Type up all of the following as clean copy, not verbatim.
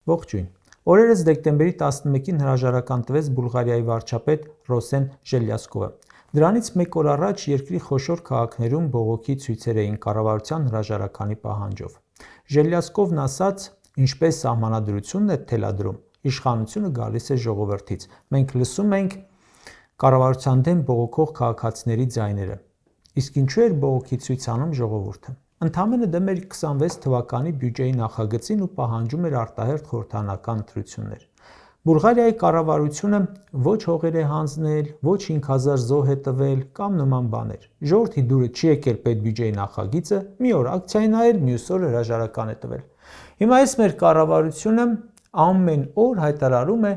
Ողջույն։ Օրերս դեկտեմբերի 11-ին հրաժարական տվեց Բուլղարիայի վարչապետ Ռոսեն Ժելյասկովը։ Դրանից մեկ օր առաջ երկրի խոշոր քաղաքներում բողոքի ցույցեր էին կառավարության հրաժարականի պահանջով։ Ժելյասկովն ասաց, ինչպես սահմանադրությունն է թելադրում, իշխանությունը գալիս է ժողովրդից։ Մենք լսում ենք կառավարության դեմ բողոքող քաղաքացիների ձայները։ Իսկ ինչու էր բողոքի ցույց անում ժողովուրդը։ Ընդամենը դեմ էր 26 թվականի բյուջեի նախագծին ու պահանջում էր արտահերթ խորհրդարանական ընտրություններ։ Բուլղարիայի կառավարությունը ոչ հողեր է հանձնել, ոչ 5000 զոհ է տվել կամ նման բաներ։ Ժողովրդի դուրը չի եկել պետբյուջեի նախագիծը, մի օր ակցիայի նայել, մյուս օր հրաժարական է տվել։ Հիմա այս մեր կառավարությունը ամեն օր հայտարարում է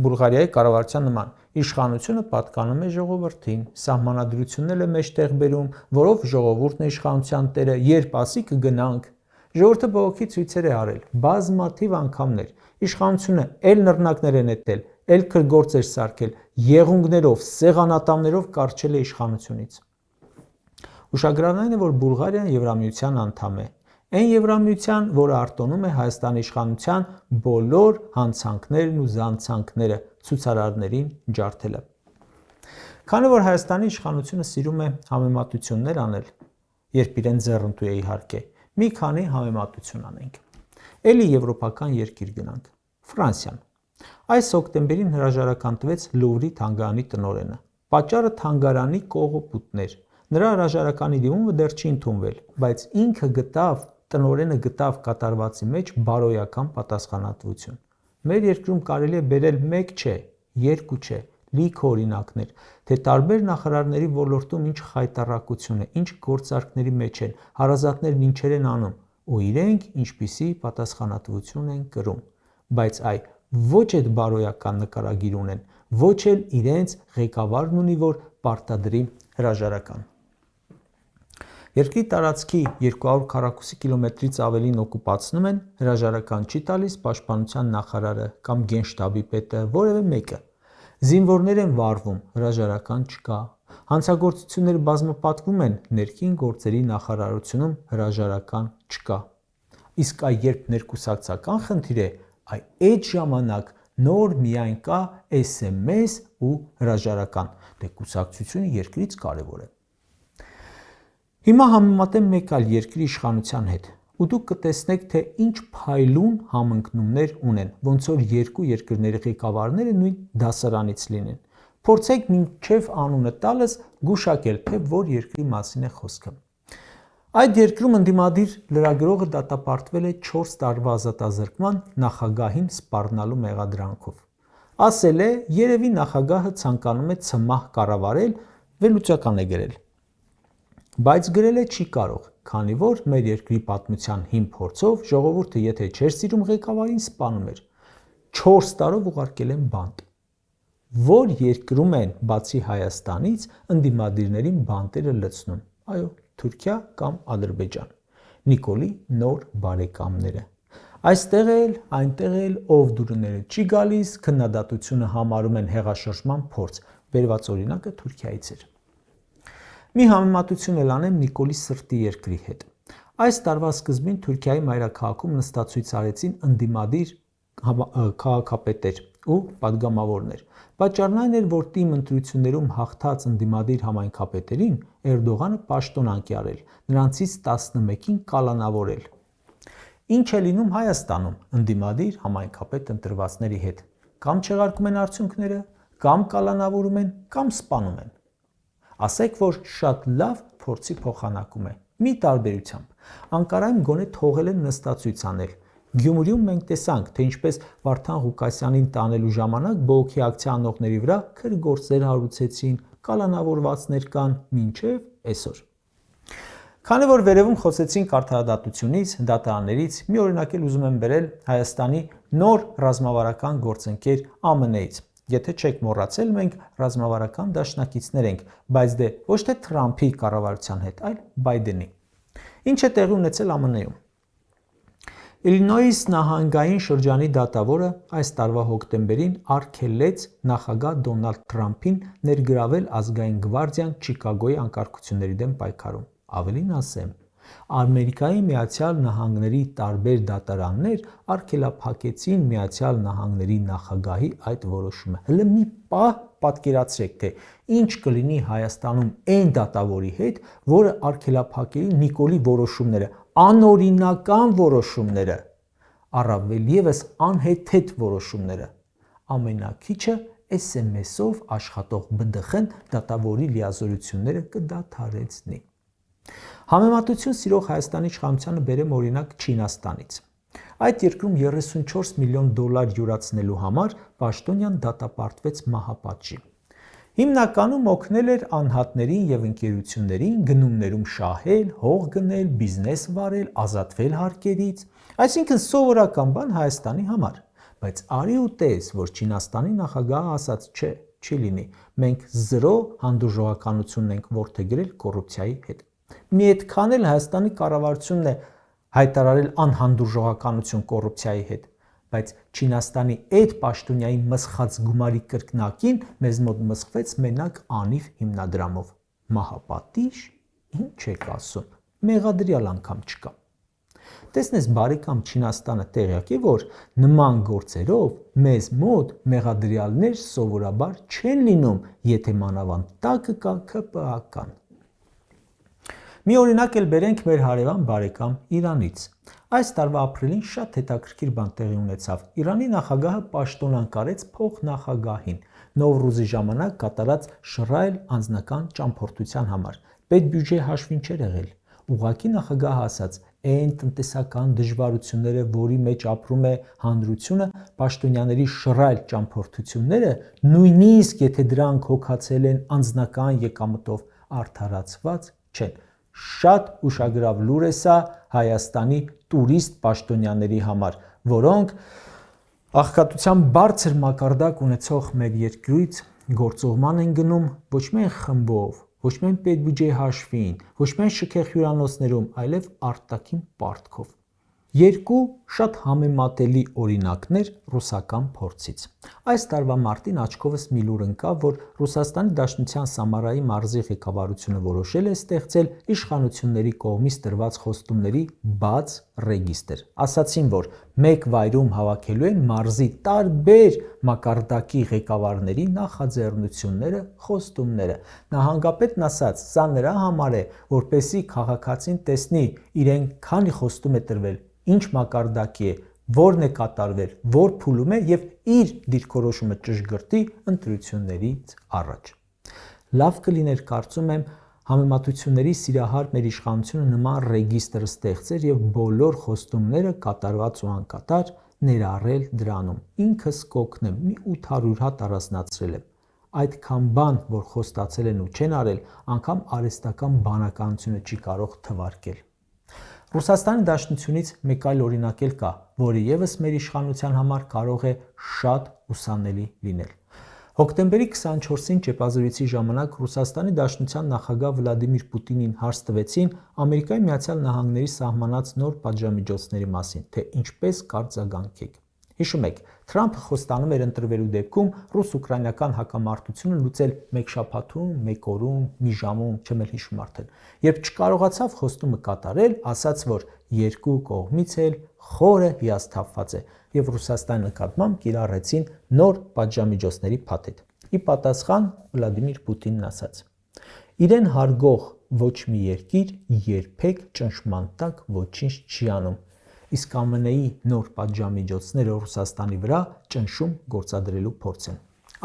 Բուլղարիայի կառավարության նման. իշխանությունը պատկանում է ժողովրդին, սահմանադրությունն է մեջտեղ բերում, որով ժողովուրդն է իշխանության տերը, երբ ասի կգնանք։ Ժողովուրդը բողոքի ցույցեր է արել, բազմաթիվ անգամներ։ Իշխանությունը էլ նռնակներ է նետել, էլ քրգործեր սարքել, եղունգներով, սեղանատամներով կառչել է իշխանությունից։ Ուշագրավն այն է, որ Բուլղարիան Եվրամիության անդամ է։ Այն Եվրամիության, որը արտոնում է Հայաստանի իշխանության բոլոր հանցանքներն ու զանցանքները ցուցարարներին ջարդելը։ Քանի որ Հայաստանի իշխանությունը սիրում է համեմատություններ անել, երբ իրեն ձեռնտու է իհարկե, մի քանի համեմատություն անենք։ Էլի եվրոպական երկիր գնանք։ Ֆրանսիան։ Այս հոկտեմբերին հրաժարական տվեց Լուվրի թանգարանի տնօրենը։ Պատճառը թանգարանի կողոպուտներ։ Նրա հրաժարականի դիմումը դեռ չի ընդունվել, բայց ինքը տնօրենը գտավ կատարվածի մեջ բարոյական պատասխանատվություն։ Մեր երկրում կարելի է բերել 1 չէ, 2 չէ, լիքը օրինակներ, թե տարբեր նախարարների ոլորտում ինչ խայտառակություն է, ինչ գործարքների մեջ են, հարազատներն ինչեր են անում, ու իրենք ինչպիսի պատասխանատվություն են կրում, բայց ոչ այդ բարոյական նկարագիր ունեն, ոչ էլ իրենց ղեկավարն ունի, որ պարտադրի հրաժարական։ Երկրի տարածքի 200 քառակուսի կիլոմետրից ավելին օկուպացնում են, հրաժարական չի տալիս պաշտպանության նախարարը կամ գենշտաբի պետը, որևէ մեկը։ Զինվորներ են վարվում, հրաժարական չկա։ Հանցագործությունները բազմապատկվում են, ներքին գործերի նախարարությունում հրաժարական չկա։ Իսկ երբ ներկուսակցական խնդիր է, այդ ժամանակ նոր միայն կա SMS ու հրաժարական, դե կուսակցությունը երկրից կարևոր է։ Հիմա համեմատեմ մեկ այլ երկրի իշխանության հետ, ու դուք կտեսնեք, թե ինչ փայլուն համընկնումներ ունեն, ոնց որ երկու երկրների ղեկավարները նույն դասարանից լինեն։ Փորձեք մինչև անունը տալս գուշակել, թե որ երկրի մասին է խոսքը։ Այդ երկրում ընդդիմադիր լրագրողը դատապարտվել է 4 տարվա ազատազրկման նախագահին սպառնալու մեղադրանքով։ Ասել է, երևի նախագահը ցանկանում է ցմահ կառավարել, վերլուծական է գրել։ Բայց գրել է չի կարող, քանի որ մեր երկրի պատմության հին փորձով ժողովուրդը եթե չէր սիրում ղեկավարին, սպանում էր։ 4 տարով ուղարկել են բանտ։ Որ երկրում են, բացի Հայաստանից, ընդդիմադիրներին բանտերը լցնում։ Այո, Թուրքիա կամ Ադրբեջան։ Նիկոլի նոր բարեկամները։ Այստեղ էլ, այնտեղ էլ ով դուրները չի գալիս, քննադատությունը համարում են հեղաշրջման փորձ։ Բերված օրինակը Թուրքիայից էր։ Մի համեմատություն էլ անեմ Նիկոլի սրտի երկրի հետ։ Այս տարվա սկզբին Թուրքիայի մայրաքաղաքում նստացույց արեցին ընդդիմադիր քաղաքապետեր ու падգամավորներ։ Պատճառն այն էր, որ թիմ ընտրություններում հաղթած ընդդիմադիր համայնքապետերին Էրդողանը պաշտոնանկ է արել, նրանցից 11-ին կալանավորել։ Ինչ է լինում Հայաստանում ընդդիմադիր համայնքապետ ընտրվածների հետ։ Կամ չեղարկում են արդյունքները, կամ կալանավորում են, կամ սպանում են։ Ասեք, որ շատ լավ փորձի փոխանակում է։ Մի տարբերությամբ Անկարայում գոնե թողել են նստածույց անել։ Գյումրիում մենք տեսանք, թե ինչպես Վարդան Ղուկասյանին տանելու ժամանակ բողոքի ակցիա անողների վրա քրգործեր հարուցեցին, կալանավորվածներ կան մինչև այսօր։ Քանի որ վերևում խոսեցինք արդարադատությունից, դատարաններից, մի օրինակ էլ ուզում եմ բերել Հայաստանի նոր ռազմավարական գործընկեր ԱՄՆ-ից։ Եթե չեք մոռացել, մենք ռազմավարական դաշնակիցներ ենք, բայց դե ոչ թե Թրամփի կառավարության հետ, այլ Բայդենի։ Ինչ է տեղի ունեցել ԱՄՆ-ում։ Իլինոյիս նահանգային շրջանի դատավորը այս տարվա հոկտեմբերին արգելեց նախագահ Դոնալդ Թրամփին ներգրավել ազգային գվարդիան Չիկագոյի անկարգությունների դեմ պայքարում։ Ավելին ասեմ, Ամերիկայի Միացյալ Նահանգների տարբեր դատարաններ արգելափակեցին Միացյալ Նահանգների նախագահի այդ որոշումը։ Հələ մի պահ պատկերացրեք, թե ինչ կլինի Հայաստանում այն դատավորի հետ, որը արգելափակելի Նիկոլի որոշումները, անօրինական որոշումները, առավել ևս անհեթեթ որոշումները, ամենաքիչը SMS-ով աշխատող BDԽ-ն դատավորի լիազորությունները կդադարեցնի։ Համեմատություն սիրող Հայաստանի իշխանությանը բերեմ օրինակ Չինաստանից։ Այդ երկրում 34 միլիոն դոլար յուրացնելու համար Պաշտոնյան դատապարտվեց մահապատժի։ Հիմնականում օգնել էր անհատներին եւ ընկերություններին գնումներում շահել, հող գնել, բիզնես վարել, ազատվել հարկերից, այսինքն սովորական բան Հայաստանի համար։ Բայց արի ու տես, որ Չինաստանի նախագահը ասաց, չէ, չի լինի, մենք զրո հանդուրժողականություն ենք որդեգրել կոռուպցիայի հետ։ Մի այդքան էլ Հայաստանի կառավարությունն է հայտարարել անհանդուրժողականություն կոռուպցիայի հետ, բայց Չինաստանի այդ պաշտոնյայի մսխած գումարի կրկնակին մեզ մոտ մսխվեց մենակ անիվ հիմնադրամով։ Մահապատիժ, ինչ եք ասում, մեղադրյալ անգամ չկա։ Տեսնես բարեկամ, Չինաստանը տեղյակ է, որ նման գործերով մեզ մոտ մեղադրյալներ սովորաբար չեն լինում, եթե մանավանդ տակը կա ՔՊԱ-կան։ Մի օրինակ էլ բերենք մեր հարևան բարեկամ Իրանից։ Այս տարվա ապրիլին շատ հետաքրքիր բան տեղի ունեցավ։ Իրանի նախագահը պաշտոնանկարեց փոխնախագահին Նովրուզի ժամանակ կատարած շռայլ անձնական ճամփորդության համար։ Պետբյուջե հաշվին չէր եղել։ Ուղղակի նախագահը ասաց, այն տնտեսական դժվարությունները, որի մեջ ապրում է հանրությունը, պաշտոնյաների շռայլ ճամփորդությունները, նույնիսկ եթե դրանք հոգացել են անձնական եկամտով, արդարացված չեն։ Շատ ուշագրավ լուր է սա Հայաստանի տուրիստ պաշտոնյաների համար, որոնք աղքատության բարձր մակարդակ ունեցող մեր երկրից գործուղման են գնում ոչ միայն խմբով, ոչ միայն պետբյուջեի հաշվին, ոչ միայն շքեղ հյուրանոցներում, այլև արտաքին պարտքով։ Երկու շատ համեմատելի օրինակներ ռուսական փորձից։ Այս տարվա մարտին աչքովս մի լուր ընկավ, որ Ռուսաստանի Դաշնության Սամարայի մարզի ղեկավարությունը որոշել է ստեղծել իշխանությունների կողմից տրված խոստումների բաց ռեգիստր։ Ասացին, որ մեկ վայրում հավաքելու են մարզի տարբեր մակարդակի ղեկավարների նախաձեռնությունները, խոստումները։ Նահանգապետն ասաց, սա նրա համար է, որպեսզի քաղաքացին տեսնի իրեն քանի խոստում է տրվել, ինչ մակարդակի է, որն է կատարվել, որ փուլում է եւ իր դիրքորոշումը ճշգրտի ընտրություններից առաջ։ Լավ կլիներ, կարծում եմ, համեմատությունների սիրահար մեր իշխանությունը նման ռեգիստր ստեղծեր եւ բոլոր խոստումները կատարված ու անկատար ներառել դրանում։ Ինքս կօգնեմ, մի 800 հատ առանձնացրել եմ։ Այդքան բան, որ խոստացել են ու չեն արել, անգամ արհեստական բանականությունը չի կարող թվարկել։ Ռուսաստանի Դաշնությունից մեկ այլ օրինակ էլ կա, որը ևս մեր իշխանության համար կարող է շատ ուսանելի լինել։ Հոկտեմբերի 24-ին ճեպազրույցի ժամանակ Ռուսաստանի Դաշնության նախագահ Վլադիմիր Պուտինին հարց տվեցին Ամերիկայի Միացյալ Նահանգների սահմանած նոր պատժամիջոցների մասին, թե ինչպես կարձագանքեք։ Հիշում եք, Թրամփը խոստանում էր ընտրվելու դեպքում ռուս-ուկրաինական հակամարտությունը լուծել մեկ շաբաթում, մեկ օրում, մի ժամում, չեմ էլ հիշում արդեն։ Երբ չկարողացավ խոստումը կատարել, ասաց, որ երկու կողմից էլ խորը հիասթափված է, եւ Ռուսաստանի նկատմամբ կիրառեցին նոր պատժամիջոցների փաթեթ։ Ի պատասխան Վլադիմիր Պուտինն ասաց. Իրեն հարգող ոչ մի երկիր երբեք ճնշման տակ ոչինչ չի անում, իսկ ԱՄՆ-ի նոր պատժամիջոցները Ռուսաստանի վրա ճնշում գործադրելու փորձ են։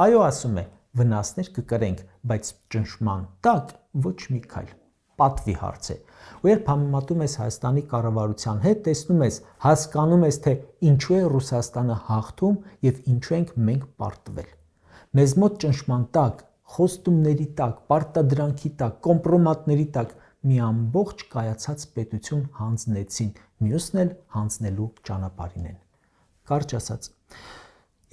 Այո, ասում է, վնասներ կկրենք, բայց ճնշման տակ ոչ մի քայլ։ Պատվի հարց է։ Ու երբ համեմատում ես Հայաստանի կառավարության հետ, տեսնում ես, հասկանում ես, թե ինչու է Ռուսաստանը հաղթում եւ ինչու ենք մենք պարտվել։ Մեզ մոտ ճնշման տակ, խոստումների տակ, պարտադրանքի տակ, կոմպրոմատների տակ մի ամբողջ կայացած պետություն հանձնեցին, մյուսն էլ հանձնելու ճանապարհին են։ Կարճ ասած,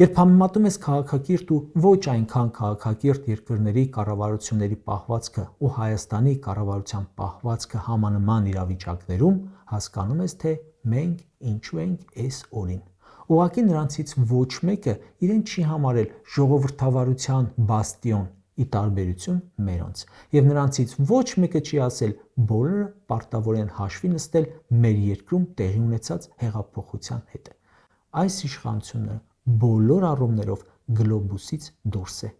երբ համեմատում ես քաղաքակիրթ ու ոչ այնքան քաղաքակիրթ երկրների կառավարությունների պահվածքը ու Հայաստանի կառավարության պահվածքը համանման իրավիճակներում, հասկանում ես, թե մենք ինչու ենք այս օրին։ Ուղղակի նրանցից ոչ մեկը իրեն չի համարել ժողովրդավարության բաստիոն, ի տարբերություն մերոնց, եւ նրանցից ոչ մեկը չի ասել բոլորը պարտավոր են հաշվի նստել մեր երկրում տեղի ունեցած հեղափոխության հետ։ Այս իշխանությունը բոլոր առումներով գլոբուսից դուրս է